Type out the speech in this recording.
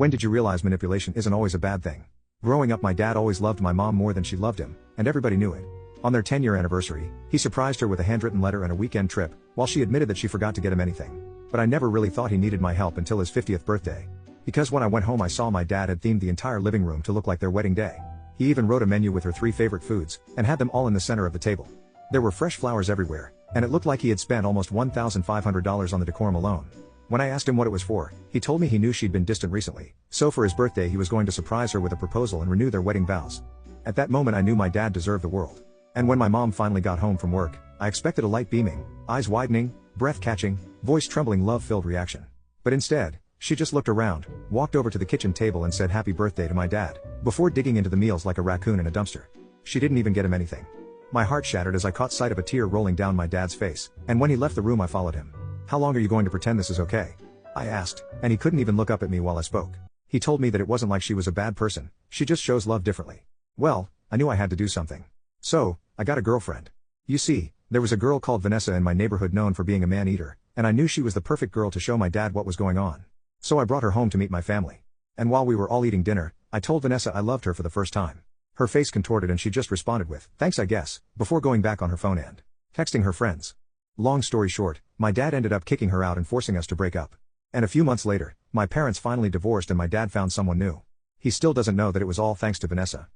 When did you realize manipulation isn't always a bad thing? Growing up, my dad always loved my mom more than she loved him, and everybody knew it. On their 10-year anniversary, he surprised her with a handwritten letter and a weekend trip, while she admitted that she forgot to get him anything. But I never really thought he needed my help until his 50th birthday. Because when I went home, I saw my dad had themed the entire living room to look like their wedding day. He even wrote a menu with her 3 favorite foods, and had them all in the center of the table. There were fresh flowers everywhere, and it looked like he had spent almost $1,500 on the decorum alone. When I asked him what it was for, he told me he knew she'd been distant recently, so for his birthday he was going to surprise her with a proposal and renew their wedding vows. At that moment I knew my dad deserved the world. And when my mom finally got home from work, I expected a light beaming, eyes widening, breath catching, voice trembling love-filled reaction. But instead, she just looked around, walked over to the kitchen table and said happy birthday to my dad, before digging into the meals like a raccoon in a dumpster. She didn't even get him anything. My heart shattered as I caught sight of a tear rolling down my dad's face, and when he left the room I followed him. How long are you going to pretend this is okay? I asked, and he couldn't even look up at me while I spoke. He told me that it wasn't like she was a bad person, she just shows love differently. Well, I knew I had to do something. So, I got a girlfriend. You see, there was a girl called Vanessa in my neighborhood known for being a man-eater, and I knew she was the perfect girl to show my dad what was going on. So I brought her home to meet my family. And while we were all eating dinner, I told Vanessa I loved her for the first time. Her face contorted and she just responded with, "Thanks I guess," before going back on her phone and texting her friends. Long story short, my dad ended up kicking her out and forcing us to break up. And a few months later, my parents finally divorced and my dad found someone new. He still doesn't know that it was all thanks to Vanessa.